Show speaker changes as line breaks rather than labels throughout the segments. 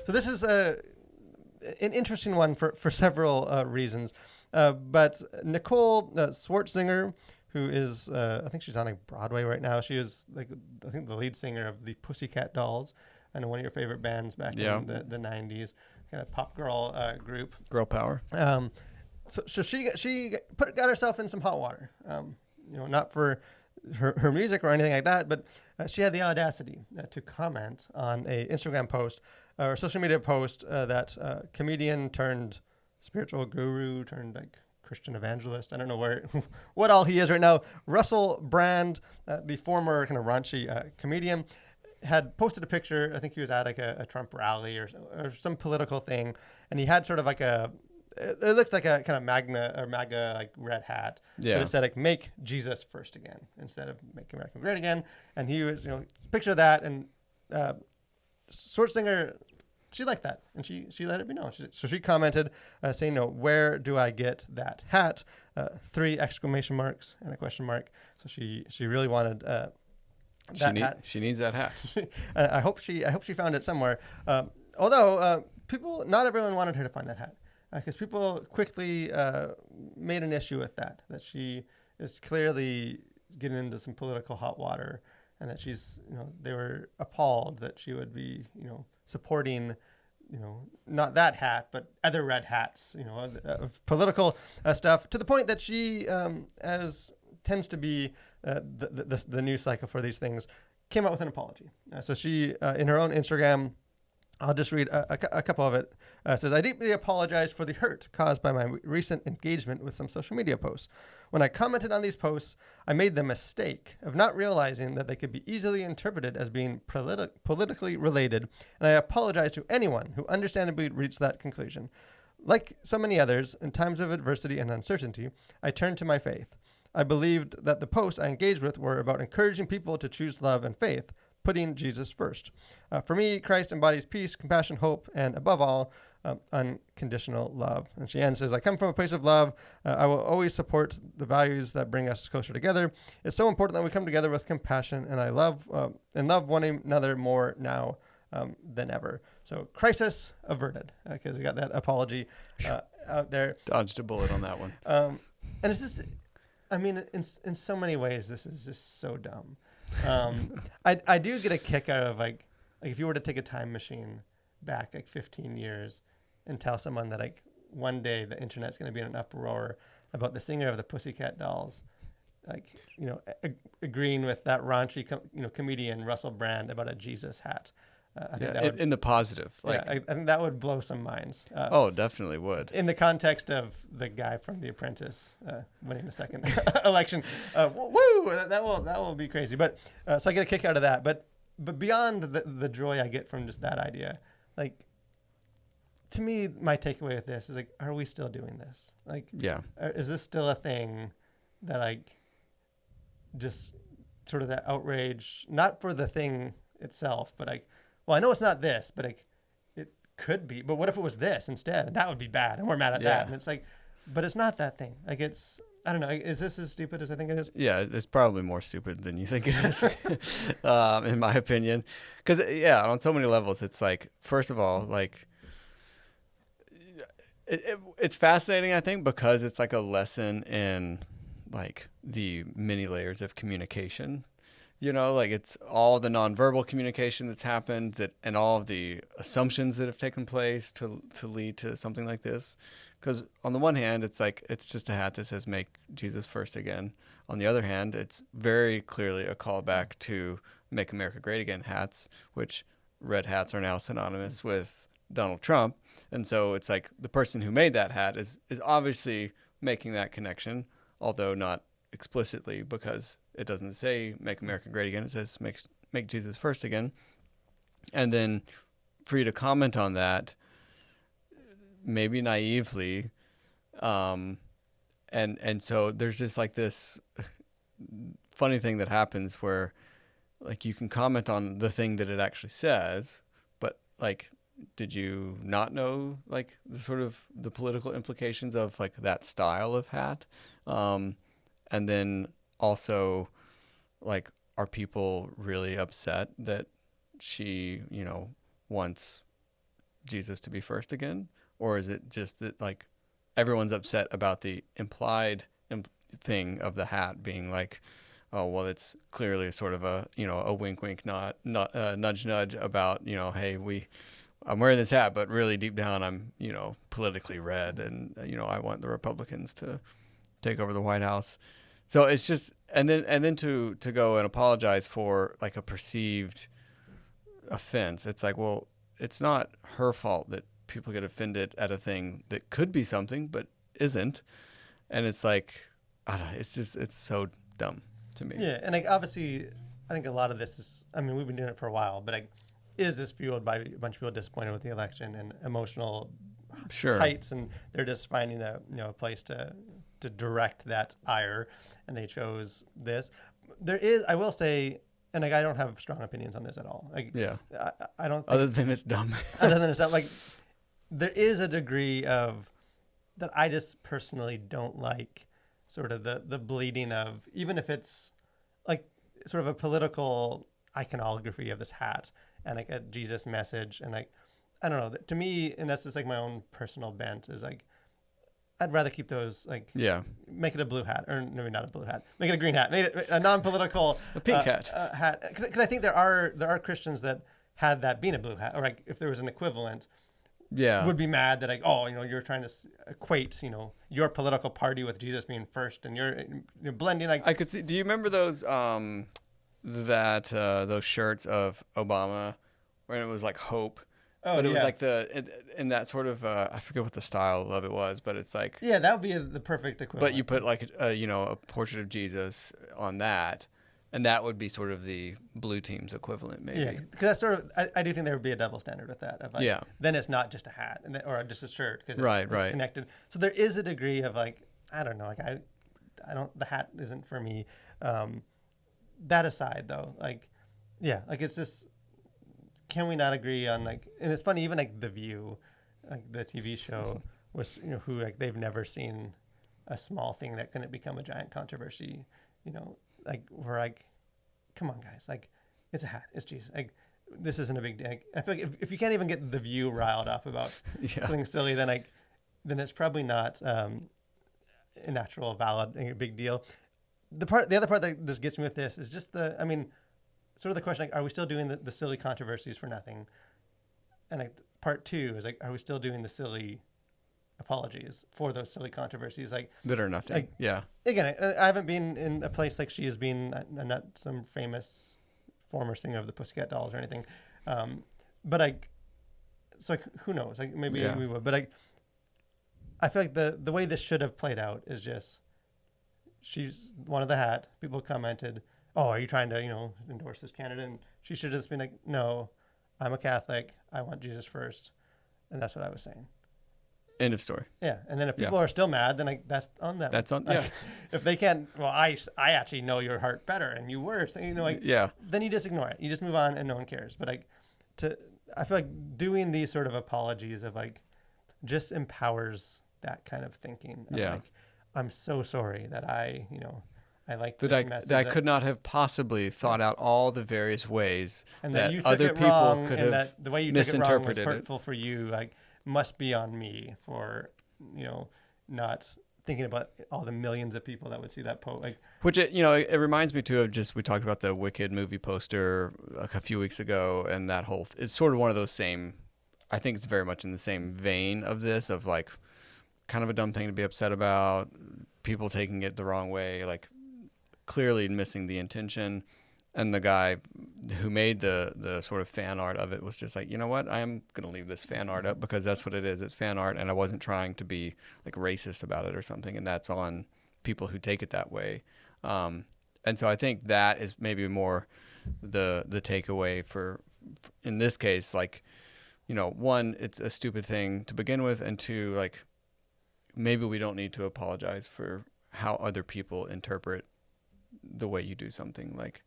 So this is an interesting one for several reasons. But Nicole Swartzinger, who is, I think she's on like Broadway right now. She is like, I think the lead singer of the Pussycat Dolls. I know one of your favorite bands back in the 90s, kind of pop girl group.
Girl power.
So she got herself in some hot water. Not for her music or anything like that, but she had the audacity to comment on a Instagram post or social media post that comedian turned spiritual guru turned like Christian evangelist. I don't know what all he is right now. Russell Brand, the former kind of raunchy comedian, had posted a picture. I think he was at like a Trump rally or some political thing, and he had sort of like it looked like a kind of MAGA like red hat.
Yeah.
But it said like "Make Jesus First Again" instead of "Make America Great Again." And he was, picture that, and Swartzinger, she liked that, and she let it be known. So she commented saying, "Where do I get that hat?" 3 exclamation marks and a question mark. So she really wanted that hat.
She needs that hat.
I hope she found it somewhere. Although not everyone wanted her to find that hat. Because people quickly made an issue with that she is clearly getting into some political hot water, and that she's, they were appalled that she would be, supporting, not that hat, but other red hats, of political stuff, to the point that she, as tends to be the news cycle for these things, came out with an apology. So she, in her own Instagram, I'll just read a couple of it. It says, "I deeply apologize for the hurt caused by my recent engagement with some social media posts. When I commented on these posts, I made the mistake of not realizing that they could be easily interpreted as being politically related, and I apologize to anyone who understandably reached that conclusion. Like so many others, in times of adversity and uncertainty, I turned to my faith. I believed that the posts I engaged with were about encouraging people to choose love and faith, putting Jesus first. For me, Christ embodies peace, compassion, hope, and above all, unconditional love." And she ends, says, "I come from a place of love. I will always support the values that bring us closer together. It's so important that we come together with compassion, and I love one another more now than ever." So crisis averted, because we got that apology out there.
Dodged a bullet on that one.
And it's just, I mean, in so many ways, this is just so dumb. I do get a kick out of like if you were to take a time machine back like 15 years and tell someone that like one day the internet's going to be in an uproar about the singer of the Pussycat Dolls, like, agreeing with that raunchy comedian Russell Brand about a Jesus hat. I think that would,
in the positive.
I think that would blow some minds.
Definitely would.
In the context of the guy from The Apprentice winning the second election, woo! That will be crazy. But so I get a kick out of that. But beyond the joy I get from just that idea, like, to me, my takeaway with this is like, are we still doing this? Like, is this still a thing that like just sort of that outrage, not for the thing itself, but like, well, I know it's not this, but it could be. But what if it was this instead? That would be bad, and we're mad at that. And it's like, but it's not that thing. Like, it's, I don't know. Is this as stupid as I think it is? Yeah,
it's probably more stupid than you think it is, in my opinion. Because, on so many levels, it's like, first of all, like, it's fascinating, I think, because it's like a lesson in, like, the many layers of communication. Like it's all the nonverbal communication that's happened and all of the assumptions that have taken place to lead to something like this. Because on the one hand, it's like, it's just a hat that says "Make Jesus First Again." On the other hand, it's very clearly a callback to "Make America Great Again" hats, which red hats are now synonymous with Donald Trump. And so it's like the person who made that hat is obviously making that connection, although not explicitly, because it doesn't say "Make America Great Again." It says make Jesus First Again. And then for you to comment on that, maybe naively, and so there's just like this funny thing that happens where like you can comment on the thing that it actually says, but like, did you not know like the sort of the political implications of like that style of hat? And then also, like, are people really upset that she, wants Jesus to be first again, or is it just that like everyone's upset about the implied thing of the hat being like, oh well, it's clearly sort of a a wink wink not nudge nudge about hey I'm wearing this hat, but really deep down I'm politically red, and I want the Republicans to take over the White House. So it's just and then to go and apologize for like a perceived offense. It's like, well, it's not her fault that people get offended at a thing that could be something but isn't. And it's like, I don't know, it's so dumb to me.
Yeah, and like obviously, I think a lot of this is. I mean, we've been doing it for a while, but like, is this fueled by a bunch of people disappointed with the election and emotional
Sure.
heights, and they're just finding a a place to direct that ire, and they chose this. There is, I will say, and like I don't have strong opinions on this at all. Like,
Yeah.
I don't. Think,
Other than it's dumb.
other than it's not like there is a degree of that I just personally don't like, sort of the bleeding of, even if it's like sort of a political iconography of this hat and like a Jesus message, and like I don't know, to me, and that's just like my own personal bent, is like I'd rather keep those, like,
Yeah.
make it a blue hat, or maybe not a blue hat, make it a green hat, make it a non-political
A pink hat.
hat, because I think there are Christians that had that being a blue hat, or like if there was an equivalent,
Yeah.
would be mad that like, oh, you're trying to equate your political party with Jesus being first, and you're blending, like
I could see. Do you remember those those shirts of Obama when it was like hope?
Oh,
But it was
yeah.
like in that sort of I forget what the style of it was, but it's like
Yeah, that would be the perfect equivalent.
but you put like a portrait of Jesus on that, and that would be sort of the blue team's equivalent maybe.
Yeah, because that's sort of, I do think there would be a double standard with that. Of like,
Yeah.
Then it's not just a hat or just a shirt, because
Right, right.
connected. So there is a degree of like, I don't know, like I don't, the hat isn't for me. That aside though, like, yeah, like it's just, can we not agree on like, and it's funny, even like The View, like the TV show was, who like they've never seen a small thing that couldn't become a giant controversy, like we're like, come on guys, like it's a hat, it's Jesus, like this isn't a big deal. Like, I feel like if you can't even get The View riled up about
Yeah.
something silly, then it's probably not a natural, valid, a big deal. The other part that just gets me with this is just sort of the question, like, are we still doing the silly controversies for nothing? And like part two is like, are we still doing the silly apologies for those silly controversies? Like,
That are nothing.
Like-
Yeah.
again, I haven't been in a place like she has been. I'm not some famous former singer of the Pussycat Dolls or anything. But like, so like, who knows? Like maybe
Yeah.
we would. But like, I feel like the way this should have played out is just, she's wanted the hat. People commented, "Oh, are you trying to endorse this candidate?" And she should have just been like, "No, I'm a Catholic. I want Jesus first," and that's what I was saying.
End of story.
Yeah, and then if
Yeah.
people are still mad, then like that's on them.
That's on.
Like,
Yeah.
If they can't, well, I actually know your heart better, and you were, so, like,
Yeah.
then you just ignore it. You just move on, and no one cares. But like, I feel like doing these sort of apologies of like, just empowers that kind of thinking. Of
Yeah.
Like, I'm so sorry that I like
That
this
I
message
that I could not have possibly thought out all the various ways
and
that
that you took
other
it
people
wrong,
could
and
have
that the way you took it wrong was
misinterpreted it.
hurtful for you. Like, must be on me for not thinking about all the millions of people that would see that post. Like,
Which it reminds me too of just we talked about the Wicked movie poster like a few weeks ago, and that whole it's sort of one of those same. I think it's very much in the same vein of this, of like kind of a dumb thing to be upset about, people taking it the wrong way, like clearly missing the intention. And the guy who made the sort of fan art of it was just like, you know what, I am going to leave this fan art up because that's what it is. It's fan art. And I wasn't trying to be like racist about it or something. And that's on people who take it that way. And so I think that is maybe more the takeaway for in this case, like, one, it's a stupid thing to begin with. And two, like, maybe we don't need to apologize for how other people interpret the way you do something. Like,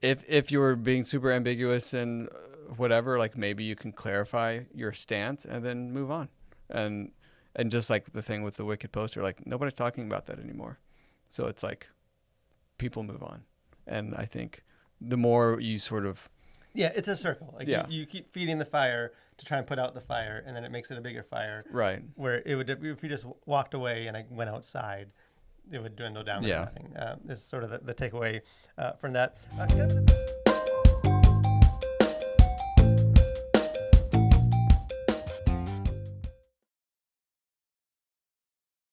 if you're being super ambiguous and whatever, like maybe you can clarify your stance and then move on. And just like the thing with the Wicked poster, like nobody's talking about that anymore. So it's like people move on. And I think the more you sort of
Yeah, it's a circle. Like
Yeah.
you keep feeding the fire to try and put out the fire, and then it makes it a bigger fire.
Right.
Where it would, if you just walked away and I went outside, it would dwindle down to
Yeah.
nothing. This is sort of the takeaway from that.